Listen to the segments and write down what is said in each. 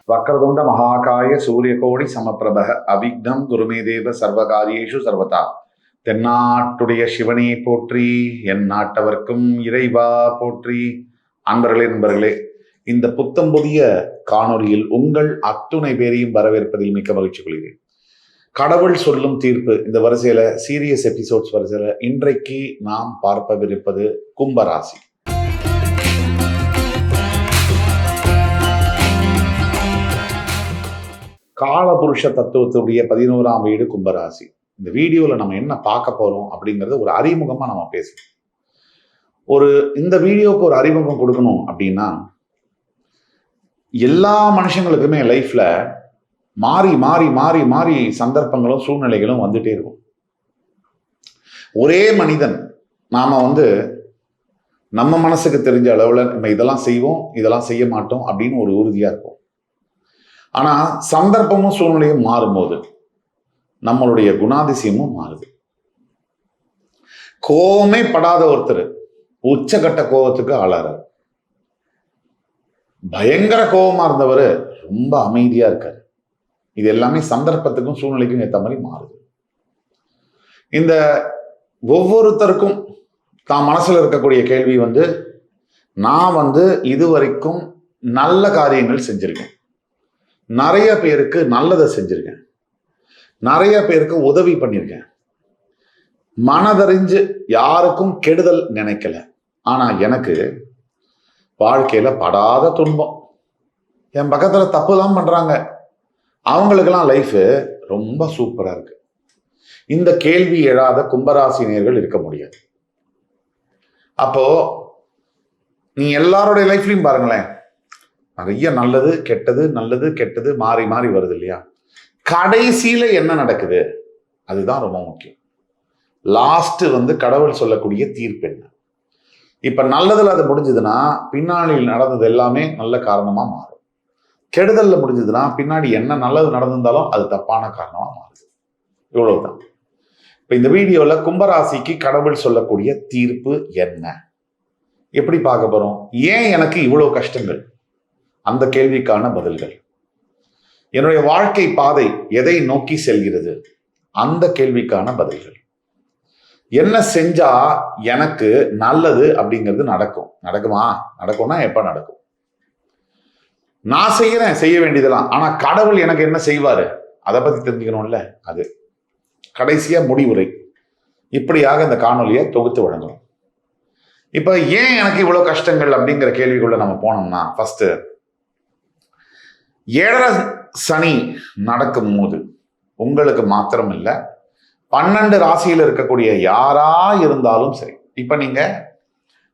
வக்ரதுண்ட மகாகாய சூரியகோடி சமப்பிரபக அவிக்னம் குருமேதேவ சர்வகாரியேஷு சர்வதா. தென்னாட்டுடைய சிவனே போற்றி, என் நாட்டவர்க்கும் இறைவா போற்றி. நண்பர்களே, இந்த புத்தம் புதிய காணொலியில் உங்கள் அத்துணை பேரையும் வரவேற்பதில் மிக்க மகிழ்ச்சி கொள்கிறேன். கடவுள் சொல்லும் தீர்ப்பு இந்த வரிசையில சீரியஸ் எபிசோட்ஸ் வரிசையில இன்றைக்கு நாம் பார்ப்பவிருப்பது கும்பராசி. காலபுருஷ தத்துவத்துடைய 11ஆம் வீடு கும்பராசி. இந்த வீடியோல நம்ம என்ன பார்க்க போறோம் அப்படிங்கறது ஒரு அறிமுகமா நம்ம பேசணும். இந்த வீடியோக்கு ஒரு அறிமுகம் கொடுக்கணும் அப்படின்னா, எல்லா மனுஷங்களுக்குமே லைஃப்ல மாறி மாறி மாறி மாறி சந்தர்ப்பங்களும் சூழ்நிலைகளும் வந்துட்டே இருக்கும். ஒரே மனிதன் நாம நம்ம மனசுக்கு தெரிஞ்ச அளவுல நம்ம இதெல்லாம் செய்வோம், இதெல்லாம் செய்ய மாட்டோம் அப்படின்னு ஒரு உறுதியா இருக்கும். ஆனா சந்தர்ப்பமும் சூழ்நிலையும் மாறும்போது நம்மளுடைய குணாதிசயமும் மாறுது. கோவமே படாத ஒருத்தர் உச்சகட்ட கோபத்துக்கு ஆளாறாரு. பயங்கர கோபமா இருந்தவர் ரொம்ப அமைதியா இருக்காரு. இது எல்லாமே சந்தர்ப்பத்துக்கும் சூழ்நிலைக்கும் ஏற்ற மாதிரி மாறுது. இந்த ஒவ்வொருத்தருக்கும் தான் மனசுல இருக்கக்கூடிய கேள்வி நான் இதுவரைக்கும் நல்ல காரியங்கள் செஞ்சிருக்கேன், நிறைய பேருக்கு நல்லதை செஞ்சிருக்கேன், நிறைய பேருக்கு உதவி பண்ணியிருக்கேன், மனதறிஞ்சு யாருக்கும் கெடுதல் நினைக்கல. ஆனா எனக்கு வாழ்க்கையில படாத துன்பம். என் பக்கத்துல தப்பு தான் பண்றாங்க, அவங்களுக்கெல்லாம் லைஃப் ரொம்ப சூப்பரா இருக்கு. இந்த கேள்வி எழாத கும்பராசினியர்கள் இருக்க முடியாது. அப்போ நீ எல்லாருடைய லைஃப்லயும் பாருங்களேன், நிறைய நல்லது கெட்டது நல்லது கெட்டது மாறி மாறி வருது இல்லையா? கடைசியில என்ன நடக்குது அதுதான் ரொம்ப முக்கியம். லாஸ்ட் கடவுள் சொல்லக்கூடிய தீர்ப்பு என்ன? இப்ப நல்லதுல அது முடிஞ்சதுன்னா பின்னாளில் நடந்தது எல்லாமே நல்ல காரணமா மாறும். கெடுதல்ல முடிஞ்சதுன்னா பின்னாடி என்ன நல்லது நடந்திருந்தாலும் அது தப்பான காரணமா மாறுது. இவ்வளவுதான். இப்ப இந்த வீடியோல கும்பராசிக்கு கடவுள் சொல்லக்கூடிய தீர்ப்பு என்ன, எப்படி பார்க்க போறோம்? ஏன் எனக்கு இவ்வளவு கஷ்டங்கள், அந்த கேள்விக்கான பதில்கள். என்னுடைய வாழ்க்கை பாதை எதை நோக்கி செல்கிறது, அந்த கேள்விக்கான பதில்கள். என்ன செஞ்சா எனக்கு நல்லது அப்படிங்கிறது நடக்குமா? நடக்கும்னா எப்ப நடக்கும்? நான் செய்ய வேண்டியதெல்லாம், ஆனா கடவுள் எனக்கு என்ன செய்வாரு அதை பத்தி தெரிஞ்சுக்கணும்ல. அது கடைசியா முடிவுரை. இப்படியாக இந்த காணொலியை தொகுத்து வழங்கணும். இப்ப ஏன் எனக்கு இவ்வளவு கஷ்டங்கள் அப்படிங்கிற கேள்விக்குள்ள நம்ம போனோம்னா, ஃபர்ஸ்ட் 7 சனி நடக்கும் போது உங்களுக்கு மாத்திரம் இல்லை, 12 ராசியில் இருக்கக்கூடிய யாரா இருந்தாலும் சரி. இப்ப நீங்க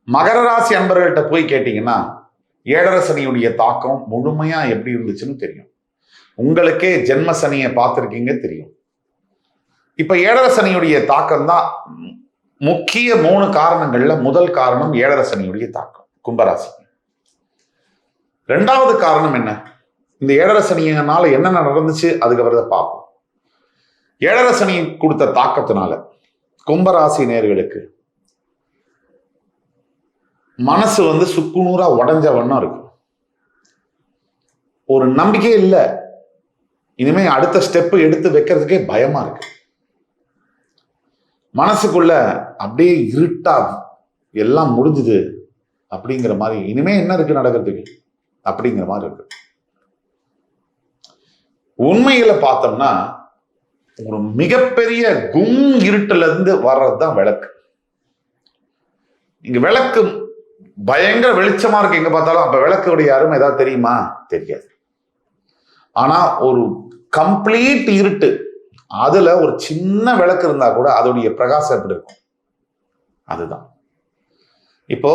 மகர ராசி அன்பர்கள்ட்ட போய் கேட்டீங்கன்னா 7 சனியுடைய தாக்கம் முழுமையா எப்படி இருந்துச்சுன்னு தெரியும். உங்களுக்கே ஜென்ம சனியை பார்த்திருக்கீங்க, தெரியும். இப்ப 7 சனியுடைய தாக்கம் தான் முக்கிய 3 காரணங்கள்ல முதல் காரணம் 7 சனியுடைய தாக்கம் கும்பராசி. 2வது காரணம் என்ன? இந்த 7 சனியினால என்னென்ன நடந்துச்சு அதுக்கப்புறம் பார்ப்போம். 7 சனி கொடுத்த தாக்கத்தினால கும்பராசி நேயர்களுக்கு மனசு சுக்குநூறா உடஞ்ச வண்ணம் இருக்கு. ஒரு நம்பிக்கையே இல்லை. இனிமே அடுத்த ஸ்டெப் எடுத்து வைக்கிறதுக்கே பயமா இருக்கு. மனசுக்குள்ள அப்படியே இருட்டா எல்லாம் முடிஞ்சுது அப்படிங்கிற மாதிரி, இனிமே என்ன இருக்கு நடக்கிறதுக்கு அப்படிங்கிற மாதிரி இருக்கு. உண்மையில பார்த்தோம்னா ஒரு மிகப்பெரிய இருட்டுல இருந்து வர்றதுதான் விளக்கு. இங்க விளக்கு பயங்கர வெளிச்சமா இருக்கு எங்க பார்த்தாலும். அப்ப விளக்குடைய அருமை ஏதாவது தெரியுமா? தெரியாது. ஆனா ஒரு கம்ப்ளீட் இருட்டு, அதுல ஒரு சின்ன விளக்கு இருந்தா கூட அதோடைய பிரகாசம் எப்படி இருக்கும்? அதுதான். இப்போ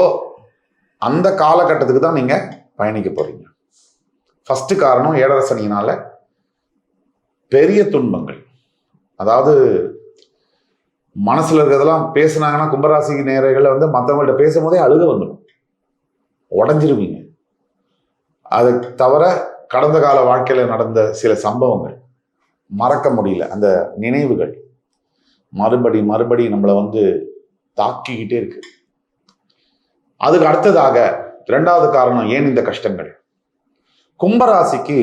அந்த காலகட்டத்துக்கு தான் நீங்க பயணிக்க போறீங்க. ஃபர்ஸ்ட் காரணம் 7 சனியினால பெரிய துன்பங்கள். அதாவது மனசுல இருக்கிறதெல்லாம் பேசுனாங்கன்னா கும்பராசி நேயர்கள் மற்றவங்கள்ட்ட பேசும்போதே அழுக வந்துடும், உடஞ்சிருவீங்க. அதை தவிர கடந்த கால வாழ்க்கையில நடந்த சில சம்பவங்கள் மறக்க முடியல, அந்த நினைவுகள் மறுபடி நம்மளை தாக்கிக்கிட்டே இருக்கு. அதுக்கு அடுத்ததாக 2வது காரணம் ஏன் இந்த கஷ்டங்கள், கும்பராசிக்கு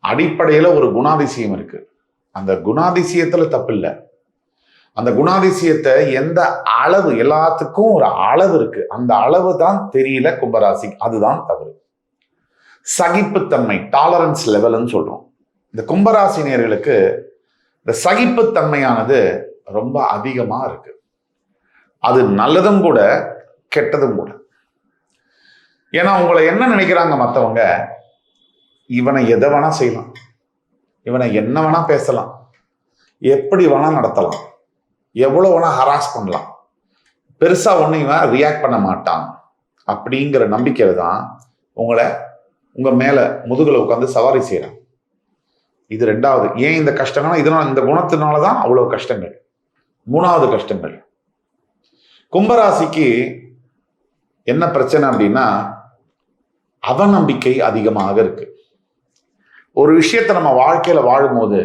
அடிப்படையில ஒரு குணாதிசயம் இருக்கு. அந்த குணாதிசயத்துல தப்பு இல்லை. அந்த குணாதிசயத்தை எந்த அளவு, எல்லாத்துக்கும் ஒரு அளவு இருக்கு, அந்த அளவு தான் தெரியல கும்பராசி. அதுதான் தவறு. சகிப்புத்தன்மை, டாலரன்ஸ் லெவல்னு சொல்றோம். இந்த கும்பராசினியர்களுக்கு இந்த சகிப்புத்தன்மையானது ரொம்ப அதிகமா இருக்கு. அது நல்லதும் கூட, கெட்டதும் கூட. ஏன்னா உங்களை என்ன நினைக்கிறாங்க மற்றவங்க, இவனை எதை வேணா செய்யலாம், இவனை என்ன வேணா பேசலாம், எப்படி வேணா நடத்தலாம், எவ்வளவு வேணா ஹராஸ் பண்ணலாம், பெருசா ஒண்ணு இவன் ரியாக்ட் பண்ண மாட்டான் அப்படிங்கிற நம்பிக்கையில தான் உங்களை உங்க மேல முதுகுல உட்காந்து சவாரி செய்யறான். இது ரெண்டாவது. ஏன் இந்த கஷ்டங்கள்னா இதனால, இந்த குணத்தினாலதான் அவ்வளவு கஷ்டங்கள். மூணாவது கஷ்டங்கள், கும்பராசிக்கு என்ன பிரச்சனை அப்படின்னா அவநம்பிக்கை அதிகமாக இருக்கு. ஒரு விஷயத்தை நம்ம வாழ்க்கையில வாழும்போது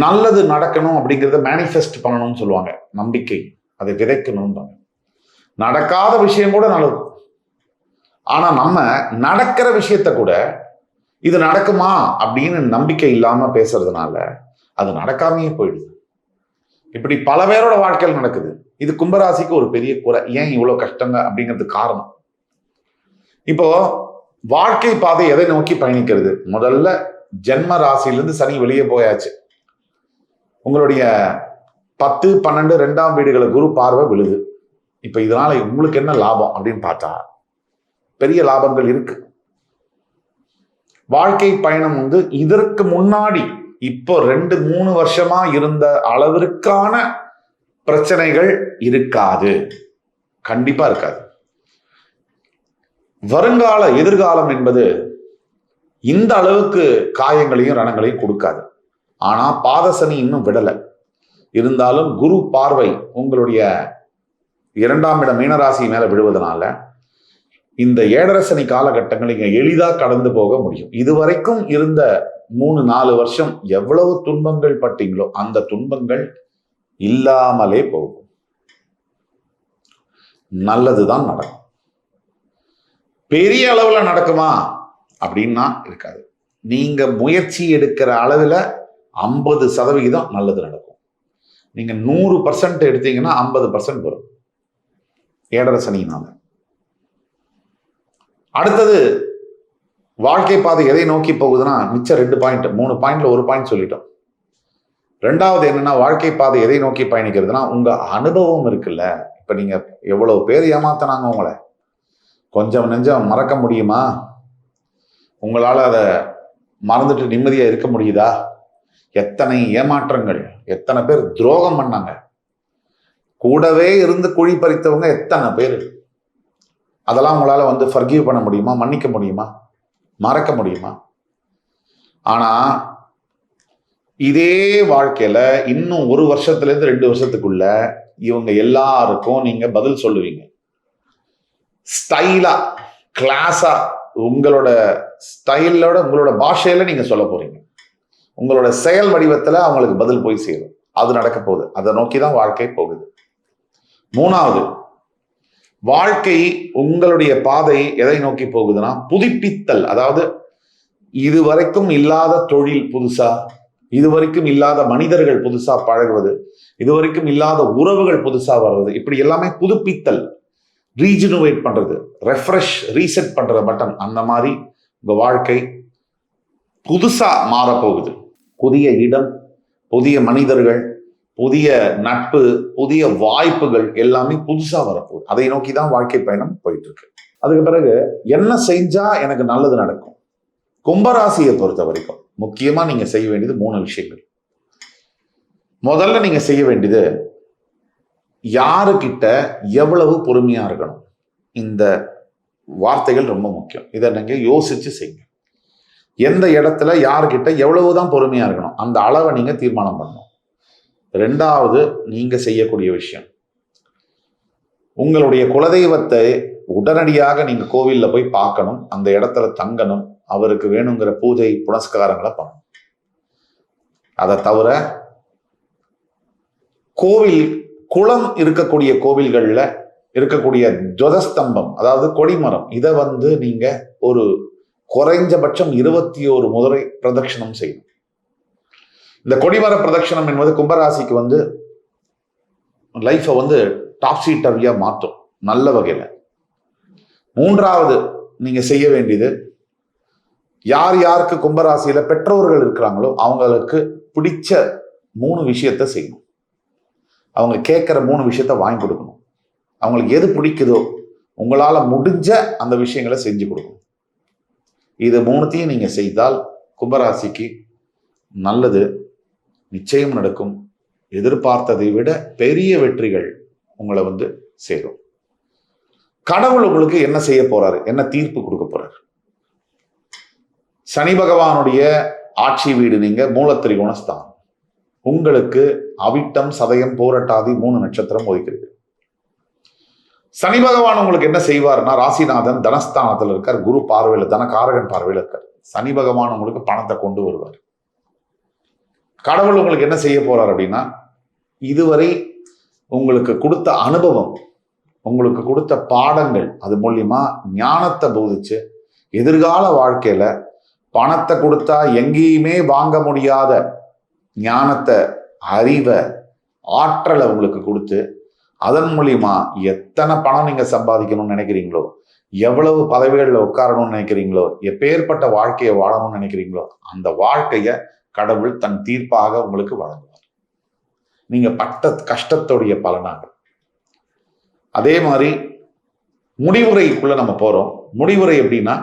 நல்லது நடக்கணும் அப்படிங்கிறத மேனிஃபெஸ்ட் பண்ணணும்னு சொல்லுவாங்க. நம்பிக்கை, அதை விதைக்கணும். நடக்காத விஷயம் கூட நல்லது. ஆனா நம்ம நடக்கிற விஷயத்த கூட இது நடக்குமா அப்படின்னு நம்பிக்கை இல்லாம பேசுறதுனால அது நடக்காமையே போயிடுது. இப்படி பல பேரோட வாழ்க்கையில் நடக்குது. இது கும்பராசிக்கு ஒரு பெரிய குறை. ஏன் இவ்வளவு கஷ்டங்க அப்படிங்கிறதுக்கு காரணம், இப்போ வாழ்க்கை பாதை எதை நோக்கி பயணிக்கிறது? முதல்ல ஜென்ம ராசியிலிருந்து சனி வெளியே போயாச்சு. உங்களுடைய 10, 12, 2ஆம் வீடுகளை குரு பார்வை விழுது. இப்ப இதனால உங்களுக்கு என்ன லாபம் அப்படின்னு பார்த்தா பெரிய லாபங்கள் இருக்கு. வாழ்க்கை பயணம் வந்து இதற்கு முன்னாடி இப்போ 2-3 வருஷமா இருந்த அளவிற்கான பிரச்சனைகள் இருக்காது, கண்டிப்பா இருக்காது. வருங்கால எதிர்காலம் என்பது இந்த அளவுக்கு காயங்களையும் ரணங்களையும் கொடுக்காது. ஆனா பாதசனி இன்னும் விடல. இருந்தாலும் குரு பார்வை உங்களுடைய 2ஆம் இடம் மீனராசி மேல விழுவதனால இந்த 7.5 சனி காலகட்டங்கள் நீங்க எளிதா கடந்து போக முடியும். இதுவரைக்கும் இருந்த 3-4 வருஷம் எவ்வளவு துன்பங்கள் பட்டீங்களோ அந்த துன்பங்கள் இல்லாமலே போகும். நல்லதுதான் நடக்கும். பெரிய அளவுல நடக்குமா அப்படின்னா இருக்காது. நீங்க முயற்சி எடுக்கிற அளவுல 50% நல்லது நடக்கும். நீங்க 100% எடுத்தீங்கன்னா 50% வரும் 7.5 சனினால. அடுத்தது வாழ்க்கை பாதை எதை நோக்கி போகுதுன்னா மிச்சம் 2 பாயிண்ட், 3 பாயிண்ட்ல 1 பாயிண்ட் சொல்லிட்டோம். ரெண்டாவது என்னன்னா வாழ்க்கை பாதை எதை நோக்கி பயணிக்கிறதுனா உங்க அனுபவம் இருக்குல்ல. இப்ப நீங்க எவ்வளவு பேர் ஏமாத்தினாங்க உங்களை, கொஞ்சம் நெஞ்சம் மறக்க முடியுமா? உங்களால அதை மறந்துட்டு நிம்மதியா இருக்க முடியுதா? எத்தனை ஏமாற்றங்கள், எத்தனை பேர் துரோகம் பண்ணாங்க, கூடவே இருந்து குழி பறித்தவங்க எத்தனை பேர். அதெல்லாம் உங்களால வந்து ஃபர்கிவ் பண்ண முடியுமா? மன்னிக்க முடியுமா? மறக்க முடியுமா? ஆனா இதே வாழ்க்கையில இன்னும் 1 வருஷத்துல இருந்து 2 வருஷத்துக்குள்ள இவங்க எல்லாருக்கும் நீங்க பதில் சொல்லுவீங்க. ஸ்டைலா, கிளாஸா, உங்களோட ஸ்டைலோட, உங்களோட பாஷையில நீங்க சொல்ல போறீங்க. உங்களோட செயல் வடிவத்துல அவங்களுக்கு பதில் போய் சேரும். அது நடக்க போகுது. அதை நோக்கிதான் வாழ்க்கை போகுது. மூணாவது, வாழ்க்கை உங்களுடைய பாதை எதை நோக்கி போகுதுன்னா புதுப்பித்தல். அதாவது இதுவரைக்கும் இல்லாத தொழில் புதுசா, இதுவரைக்கும் இல்லாத மனிதர்கள் புதுசா பழகுவது, இதுவரைக்கும் இல்லாத உறவுகள் புதுசா வர்றது, இப்படி எல்லாமே புதுப்பித்தல், ரீஜினுவேட் பண்றது, ரெஃப்ரெஷ், ரீசெட் பண்ற பட்டன். அந்த மாதிரி உங்க வாழ்க்கை புதுசா மாறப்போகுது. புதிய இடம், புதிய மனிதர்கள், புதிய நட்பு, புதிய வாய்ப்புகள் எல்லாமே புதுசா வரப்போகுது. அதை நோக்கி தான் வாழ்க்கை பயணம் போயிட்டு இருக்கு. அதுக்கு பிறகு என்ன செஞ்சா எனக்கு நல்லது நடக்கும்? கும்பராசியை பொறுத்த வரைக்கும் முக்கியமா நீங்க செய்ய வேண்டியது 3 விஷயங்கள். முதல்ல நீங்க செய்ய வேண்டியது யாருக்கிட்ட எவ்வளவு பொறுமையா இருக்கணும். இந்த வார்த்தைகள் ரொம்ப முக்கியம். இதை நீங்க யோசிச்சு செய்யுங்க. எந்த இடத்துல யாருக்கிட்ட எவ்வளவுதான் பொறுமையா இருக்கணும் அந்த அளவை நீங்க தீர்மானம் பண்ணணும். ரெண்டாவது, நீங்க செய்யக்கூடிய விஷயம், உங்களுடைய குலதெய்வத்தை உடனடியாக நீங்க கோவில்ல போய் பார்க்கணும், அந்த இடத்துல தங்கணும், அவருக்கு வேணுங்கிற பூஜை புனஸ்காரங்களை பண்ணணும். அதை தவிர கோவில், குளம் இருக்கக்கூடிய கோவில்கள்ல இருக்கக்கூடிய துவதஸ்தம்பம், அதாவது கொடிமரம், இதை வந்து நீங்க ஒரு குறைஞ்சபட்சம் 21 முறை பிரதட்சணம் செய்யணும். இந்த கொடிமர பிரதட்சணம் என்பது கும்பராசிக்கு லைஃபை டாப்ஸி டர்வியா மாற்றும் நல்ல வகையில. மூன்றாவது நீங்க செய்ய வேண்டியது, யார் யாருக்கு கும்பராசியில பெற்றோர்கள் இருக்கிறாங்களோ அவங்களுக்கு பிடிச்ச 3 விஷயத்த செய்யணும். அவங்க கேட்கிற 3 விஷயத்த வாங்கி கொடுக்கணும். அவங்களுக்கு எது பிடிக்குதோ உங்களால முடிஞ்ச அந்த விஷயங்களை செஞ்சு கொடுக்கணும். இது 3த்தையும் நீங்க செய்தால் கும்பராசிக்கு நல்லது நிச்சயம் நடக்கும். எதிர்பார்த்ததை விட பெரிய வெற்றிகள் உங்களை சேரும். கடவுள் உங்களுக்கு என்ன செய்ய போறாரு, என்ன தீர்ப்பு கொடுக்க போறாரு? சனி பகவானுடைய ஆட்சி வீடு நீங்க மூலத்திரிகோணஸ்தானம். உங்களுக்கு அவிட்டம், சதயம், பூரட்டாதி 3 நட்சத்திரம் ஒதுக்கிறது. சனி பகவான் உங்களுக்கு என்ன செய்வார்னா, ராசிநாதன் தனஸ்தானத்தில் இருக்கார், குரு பார்வையில், தனகாரகன் பார்வையில் இருக்கார். சனி பகவான் உங்களுக்கு பணத்தை கொண்டு வருவார். கடவுள் உங்களுக்கு என்ன செய்ய போறார் அப்படின்னா, இதுவரை உங்களுக்கு கொடுத்த அனுபவம், உங்களுக்கு கொடுத்த பாடங்கள், அது மூலியமா ஞானத்தை போதிச்சு எதிர்கால வாழ்க்கையில பணத்தை கொடுத்தா எங்கேயுமே வாங்க முடியாத ஞானத்தை, அறிவை, ஆற்றலை உங்களுக்கு கொடுத்து அதன் மூலியமா எத்தனை பணம் நீங்க சம்பாதிக்கணும்னு நினைக்கிறீங்களோ, எவ்வளவு பதவிகளில் உட்காரணும்னு நினைக்கிறீங்களோ, எப்பேற்பட்ட வாழ்க்கையை வாழணும்னு நினைக்கிறீங்களோ அந்த வாழ்க்கைய கடவுள் தன் தீர்ப்பாக உங்களுக்கு வழங்குவார். நீங்க பட்ட கஷ்டத்துடைய பலனாக. அதே மாதிரி முடிவுரைக்குள்ள நம்ம போறோம். முடிவுரை எப்படின்னா,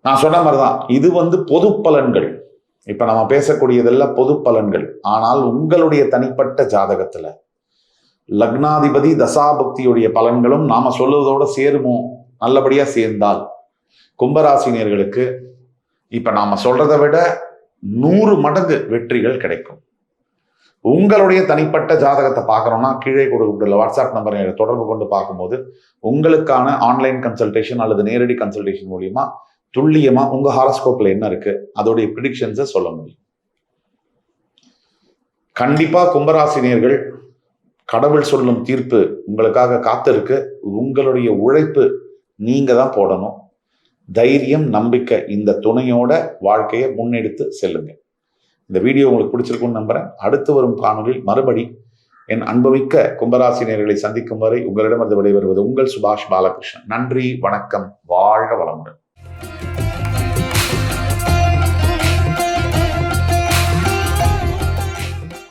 நான் சொன்ன மாதிரிதான், இது பொது பலன்கள். இப்ப நம்ம பேசக்கூடியதெல்லாம் பொது பலன்கள். ஆனால் உங்களுடைய தனிப்பட்ட ஜாதகத்துல லக்னாதிபதி தசாபக்தியுடைய பலன்களும் நாம சொல்லுவதோட சேருமோ, நல்லபடியா சேர்ந்தால் கும்பராசினியர்களுக்கு இப்ப நாம சொல்றதை விட 100 மடங்கு வெற்றிகள் கிடைக்கும். உங்களுடைய தனிப்பட்ட ஜாதகத்தை பார்க்கணும்னா கீழே கொடுக்கப்பட்டுள்ள வாட்ஸ்அப் நம்பரை தொடர்பு கொண்டு பார்க்கும்போது உங்களுக்கான ஆன்லைன் கன்சல்டேஷன் அல்லது நேரடி கன்சல்டேஷன் மூலியமா துல்லியமா உங்க ஹாரோஸ்கோப்ல என்ன இருக்கு அதோடைய ப்ரிடிக்ஷன்ஸை சொல்ல முடியும். கண்டிப்பா கும்பராசினியர்கள், கடவுள் சொல்லும் தீர்ப்பு உங்களுக்காக காத்திருக்கு. உங்களுடைய உழைப்பு நீங்க தான் போடணும். தைரியம், நம்பிக்கை, இந்த துணையோட வாழ்க்கையை முன்னெடுத்து செல்லுங்க. இந்த வீடியோ உங்களுக்கு பிடிச்சிருக்கும்னு நம்புறேன். அடுத்து வரும் காணொலியில் மறுபடி என் அன்புமிக்க கும்பராசினியர்களை சந்திக்கும் வரை உங்களிடமிருந்து விடைபெறுவது உங்கள் சுபாஷ் பாலகிருஷ்ணன். நன்றி, வணக்கம், வாழ்க வளமுடன்.